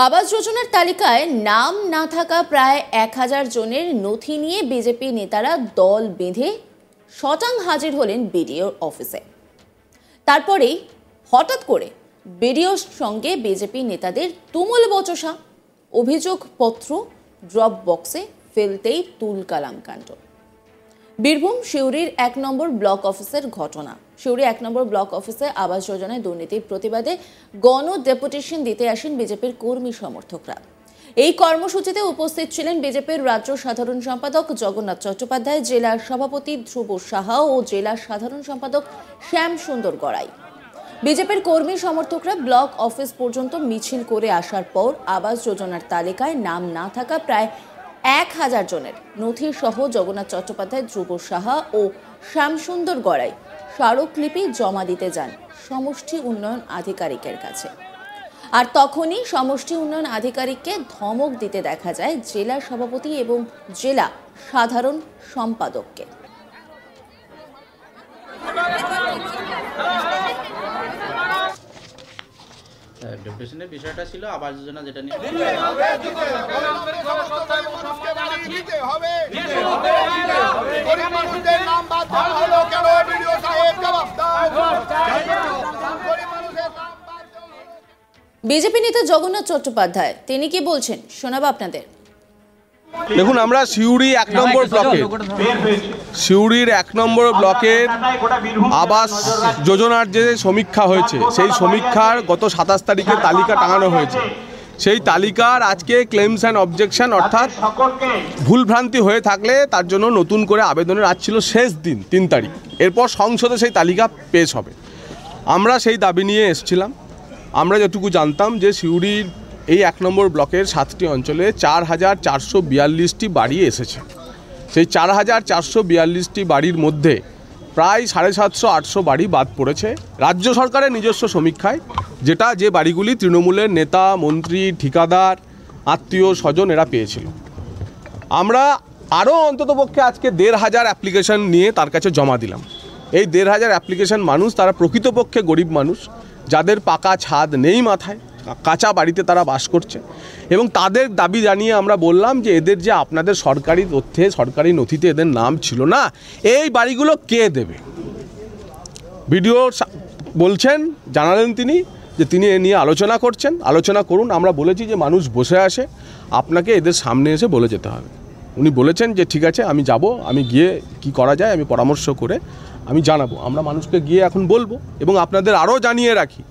আবাস যোজনার তালিকায় নাম না থাকা প্রায় 1000 জনের নথি নিয়ে বিজেপি নেতারা দল বেঁধে শটাং হাজির হলেন বিডিওর অফিসে। তারপরেই হঠাৎ করে বিডিওর সঙ্গে বিজেপি নেতাদের তুমুল বচসা, অভিযোগপত্র ড্রপ বক্সে ফেলতেই তুলকালাম কাণ্ড। বীরভূম সিউড়ির 1 নম্বর ব্লক অফিসের ঘটনা। সিউড়ি 1 নম্বর ব্লক অফিসে আবাস যোজনায় দুর্নীতির প্রতিবাদে গণ ডেপুটেশন দিতে আসেন বিজেপির কর্মী সমর্থকরা। এই কর্মসূচিতে উপস্থিত ছিলেন বিজেপির রাজ্য সাধারণ সম্পাদক জগন্নাথ চট্টোপাধ্যায়, জেলা সভাপতি ধ্রুব সাহা ও জেলা সাধারণ সম্পাদক শ্যাম সুন্দর গড়াই। বিজেপির কর্মী সমর্থকরা ব্লক অফিস পর্যন্ত মিছিল করে আসার পর আবাস যোজনার তালিকায় নাম না থাকা প্রায় 1000 জনের নথি সহ জগন্নাথ চট্টোপাধ্যায়, ধ্রুব সাহা ও শ্যামসুন্দর গড়াই স্মারকলিপি জমা দিতে যান সমষ্টি উন্নয়ন আধিকারিকের কাছে। আর তখনই সমষ্টি উন্নয়ন আধিকারিককে ধমক দিতে দেখা যায় জেলা সভাপতি এবং জেলা সাধারণ সম্পাদককে। ডেপুটেশনের বিষয়টা ছিল আবাস যোজনা, যেটা নিয়ে বিজেপি নেতা জগন্নাথ চট্টোপাধ্যায় তিনি কি বলছেন শোনাবো আপনাদের। দেখুন, আমরা সিউড়ি 1 নম্বর ব্লকের সিউড়ির 1 নম্বর ব্লকের আবাস যোজনার যে সমীক্ষা হয়েছে, সেই সমীক্ষার গত 27 তারিখে তালিকা টাঙানো হয়েছে। সেই তালিকার আজকে ক্লেমস অ্যান্ড অবজেকশন, অর্থাৎ ভুলভ্রান্তি হয়ে থাকলে তার জন্য নতুন করে আবেদনের আজ ছিল শেষ দিন 3 তারিখ। এরপর সংসদে সেই তালিকা পেশ হবে। আমরা সেই দাবি নিয়ে এসেছিলাম। আমরা যেটুকু জানতাম যে সিউড়ির এই 1 নম্বর ব্লকের 7টি অঞ্চলে 4442টি বাড়ি এসেছে। সেই 4442টি বাড়ির মধ্যে প্রায় 750-800 বাড়ি বাদ পড়েছে রাজ্য সরকারের নিজস্ব সমীক্ষায়, যে বাড়িগুলি তৃণমূলের নেতা, মন্ত্রী, ঠিকাদার, আত্মীয় স্বজন এরা পেয়েছিল। আমরা আরও অন্ততপক্ষে আজকে 1500 অ্যাপ্লিকেশন নিয়ে তার কাছে জমা দিলাম। এই 1500 অ্যাপ্লিকেশন মানুষ, তারা প্রকৃতপক্ষে গরিব মানুষ, যাদের পাকা ছাদ নেই মাথায়, কাঁচা বাড়িতে তারা বাস করছে, এবং তাদের দাবি জানিয়ে আমরা বললাম যে এদের যে আপনাদের সরকারি তথ্যে, সরকারি নথিতে এদের নাম ছিল না, এই বাড়িগুলো কে দেবে? ভিডিও বলছেন, জানালেন তিনি যে তিনি এ নিয়ে আলোচনা করছেন, আলোচনা করুন। আমরা বলেছি যে মানুষ বসে আসে, আপনাকে এদের সামনে এসে বলে যেতে হবে। উনি বলেছেন যে ঠিক আছে, আমি যাব, আমি গিয়ে কি করা যায় আমি পরামর্শ করে আমি জানাবো। আমরা মানুষকে গিয়ে এখন বলবো। এবং আপনাদের আরও জানিয়ে রাখি,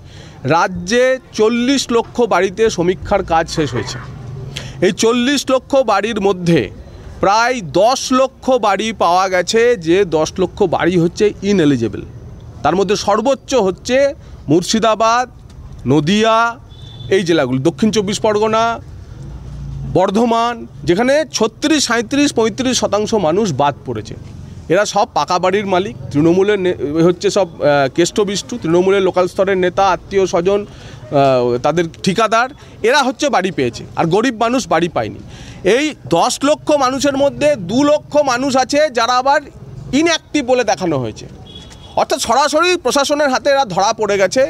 রাজ্যে 40 লক্ষ বাড়িতে সমীক্ষার কাজ শেষ হয়েছে। এই 40 লক্ষ বাড়ির মধ্যে প্রায় 10 লক্ষ বাড়ি পাওয়া গেছে যে 10 লক্ষ বাড়ি হচ্ছে ইনএলিজেবল। তার মধ্যে সর্বোচ্চ হচ্ছে মুর্শিদাবাদ, নদিয়া, এই জেলাগুলি, দক্ষিণ 24 পরগনা, বর্ধমান, যেখানে 36, 37, 35% মানুষ বাদ পড়েছে। এরা সব পাকা বাড়ির মালিক, তৃণমূলের হচ্ছে সব কেষ্টবিষ্টু, তৃণমূলের লোকাল স্তরের নেতা, আত্মীয় স্বজন, তাদের ঠিকাদার, এরা হচ্ছে বাড়ি পেয়েছে, আর গরিব মানুষ বাড়ি পায়নি। এই 10 লক্ষ মানুষের মধ্যে 2 লক্ষ মানুষ আছে যারা আবার ইনঅ্যাক্টিভ বলে দেখানো হয়েছে, অর্থাৎ সরাসরি প্রশাসনের হাতে এরা ধরা পড়ে গেছে,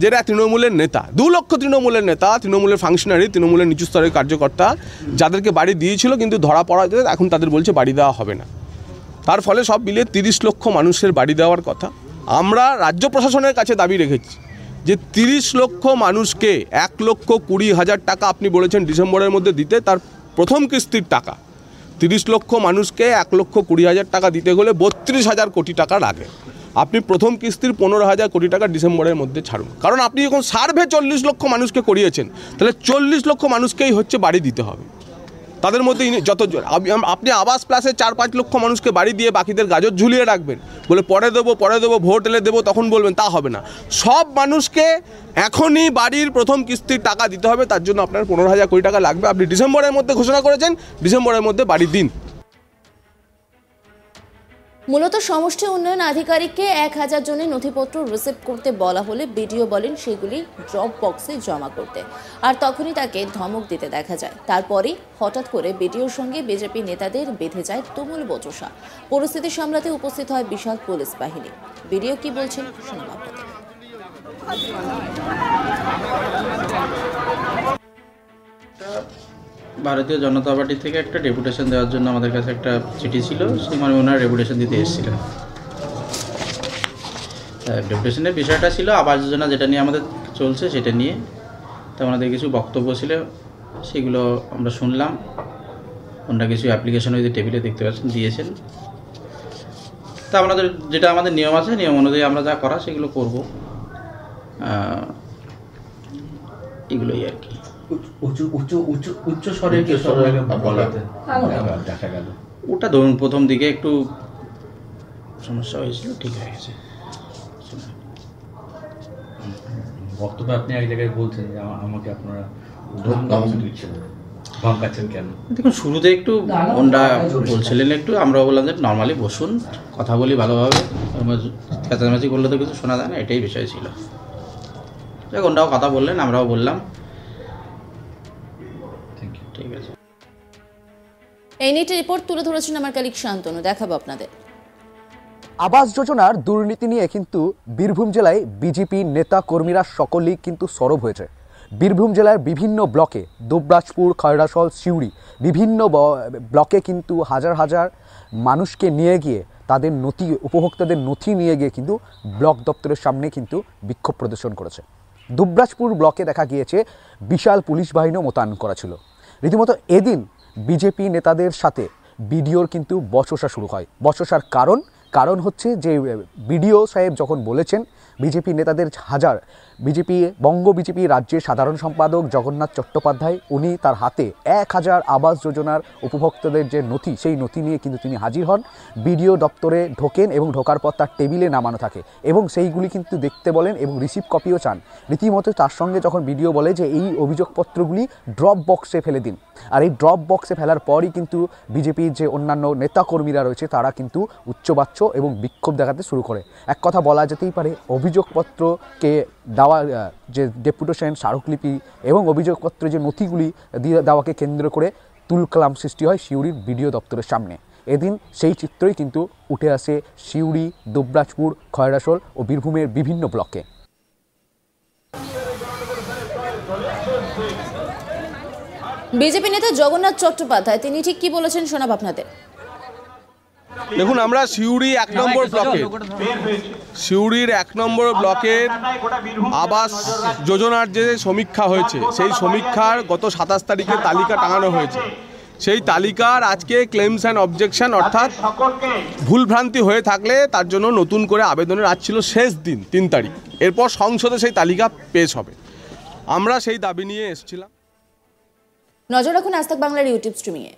যেটা তৃণমূলের নেতা। 2 লক্ষ তৃণমূলের নেতা, তৃণমূলের ফাংশনারি, তৃণমূলের নিচু স্তরের কার্যকর্তা, যাদেরকে বাড়ি দিয়েছিল কিন্তু ধরা পড়া যায়, এখন তাদের বলছে বাড়ি দেওয়া হবে না। তার ফলে সব মিলিয়ে 30 লক্ষ মানুষের বাড়ি দেওয়ার কথা। আমরা রাজ্য প্রশাসনের কাছে দাবি রেখেছি যে 30 লক্ষ মানুষকে 1,20,000 টাকা আপনি বলেছেন ডিসেম্বরের মধ্যে দিতে, তার প্রথম কিস্তির টাকা 30 লক্ষ মানুষকে 1,20,000 টাকা দিতে হলে 32,000 কোটি টাকা লাগে। আপনি প্রথম কিস্তির 15,000 কোটি টাকা ডিসেম্বরের মধ্যে ছাড়ুন, কারণ আপনি যখন সার্ভে 40 লক্ষ মানুষকে করিয়েছেন, তাহলে 40 লক্ষ মানুষকেই হচ্ছে বাড়ি দিতে হবে। তাদের মধ্যে আপনি আবাস প্লাসে 4-5 লক্ষ মানুষকে বাড়ি দিয়ে বাকিদের গাজর ঝুলিয়ে রাখবেন, বলে পরে দেবো, ভোট এলে দেবো, তখন বলবেন, তা হবে না। সব মানুষকে এখনই বাড়ির প্রথম কিস্তির টাকা দিতে হবে। তার জন্য আপনার 15,000 কোটি টাকা লাগবে। আপনি ডিসেম্বরের মধ্যে ঘোষণা করেছেন, ডিসেম্বরের মধ্যে বাড়ি দিন। মূলত সমষ্টি উন্নয়ন আধিকারিককে 1000 জনের নথিপত্র রিসিভ করতে বলা হলে বিডিও বলেন সেগুলি ড্রপ বক্সে জমা করতে, আর তখনই তাকে ধমক দিতে দেখা যায়। তারপরে হঠাৎ করে বিডিওর সঙ্গে বিজেপি নেতাদের বেঁধে যায় তুমুল বচসা। পরিস্থিতি সামলাতে উপস্থিত হয় বিশাল পুলিশ বাহিনী। বিডিও কি বলছেন শোনাব আপনাদের। ভারতীয় জনতা পার্টি থেকে একটা ডেপুটেশন দেওয়ার জন্য আমাদের কাছে একটা চিঠি ছিল, সেই মানে ওনারা ডেপুটেশন দিতে এসেছিলেন। ডেপুটেশনের বিষয়টা ছিল আবাস যোজনা যেটা নিয়ে আমাদের চলছে সেটা নিয়ে। তা ওনাদের কিছু বক্তব্য ছিল, সেগুলো আমরা শুনলাম। ওনারা কিছু অ্যাপ্লিকেশন ওই যে টেবিলে দেখতে পাচ্ছেন দিয়েছেন। তা আমাদের যেটা আমাদের নিয়ম আছে, নিয়ম অনুযায়ী আমরা যা করা সেগুলো করব। এগুলোই আর কি। উচ্চ স্বরে দেখা গেল, ওটা ধরুন প্রথম দিকে একটু সমস্যা হয়েছিল, ঠিক হয়ে গেছে। বক্তব্য আপনি এক জায়গায় বলছেন যে আমাকে আপনারা ধমকাচ্ছেন কেন? দেখুন, শুরুতে একটু ওনরা বলছিলেন, একটু আমরাও বললাম যে নর্মালি বসুন, কথা বলি ভালোভাবে, চেঁচামেচি করলে তো কিছু শোনা যায় না, এটাই বিষয় ছিল। দেখ, ওনরাও কথা বললেন, আমরাও বললাম। ঠিক আছে। এই নিয়ে রিপোর্ট তুলে ধরেছেন আমার কলিগ শান্তনু, দেখাবো আপনাদের। আবাস যোজনার দুর্নীতি নিয়ে কিন্তু বীরভূম জেলায় বিজেপি নেতা কর্মীরা সকলেই কিন্তু সরব হয়েছে। বীরভূম জেলার বিভিন্ন ব্লকে, দুবরাজপুর, খয়রাসল, সিউড়ি, বিভিন্ন ব্লকে কিন্তু হাজার হাজার মানুষকে নিয়ে গিয়ে তাদের নথি, উপভোক্তাদের নথি নিয়ে গিয়ে কিন্তু ব্লক দপ্তরের সামনে কিন্তু বিক্ষোভ প্রদর্শন করেছে। দুবরাজপুর ব্লকে দেখা গিয়েছে বিশাল পুলিশ বাহিনীও মোতায়েন করা ছিল। রীতিমতো এদিন বিজেপি নেতাদের সাথে বিডিওর কিন্তু বচসা শুরু হয়। বচসার কারণ হচ্ছে যে বিডিও সাহেব যখন বলেছেন বিজেপি নেতাদের বঙ্গ বিজেপি রাজ্যের সাধারণ সম্পাদক জগন্নাথ চট্টোপাধ্যায়, উনি তার হাতে 1000 আবাস যোজনার উপভোক্তাদের যে নথি, সেই নথি নিয়ে কিন্তু তিনি হাজির হন। বিডিও দপ্তরে ঢোকেন এবং ঢোকার পর তার টেবিলে নামানো থাকে এবং সেইগুলি কিন্তু দেখতে বলেন এবং রিসিভ কপিও চান। রীতিমতো তার সঙ্গে যখন বিডিও বলে যে এই অভিযোগপত্রগুলি ড্রপ বক্সে ফেলে দিন, আর এই ড্রপ বক্সে ফেলার পরই কিন্তু বিজেপির যে অন্যান্য নেতাকর্মীরা রয়েছে তারা কিন্তু উচ্চবাচ্য এবং বিক্ষোভ দেখাতে শুরু করে। এক কথা বলা যেতেই পারে, অভিযোগপত্রকে দেওয়া যে ডেপুটেশন, স্মারকলিপি এবং অভিযোগপত্রের যে নথিগুলি দিয়ে দেওয়াকে কেন্দ্র করে তুলকালাম সৃষ্টি হয় সিউড়ির বিডিও দপ্তরের সামনে। এদিন সেই চিত্রই কিন্তু উঠে আসে সিউড়ি, দুবরাজপুর, খয়রাসল ও বীরভূমের বিভিন্ন ব্লকে। বিজেপি নেতা জগন্নাথ চট্টোপাধ্যায় তিনি ঠিক কি বলেছেন শোনাব আপনাদের। দেখুন, আমরা সিউড়ির 1 নম্বর ব্লকের আবাস যোজনার যে সমীক্ষা হয়েছে, সেই সমীক্ষার গত 27 তারিখে তালিকা টাঙানো হয়েছে। সেই তালিকার আজকে ক্লেমস অ্যান্ড অবজেকশন, অর্থাৎ ভুলভ্রান্তি হয়ে থাকলে তার জন্য নতুন করে আবেদনের আজ ছিল শেষ দিন 3 তারিখ। এরপর সংসদে সেই তালিকা পেশ হবে। আমরা সেই দাবি নিয়ে এসেছিলাম। নজর রাখুন আজ তাক বাংলার ইউটিউব স্ট্রিমিংয়ে।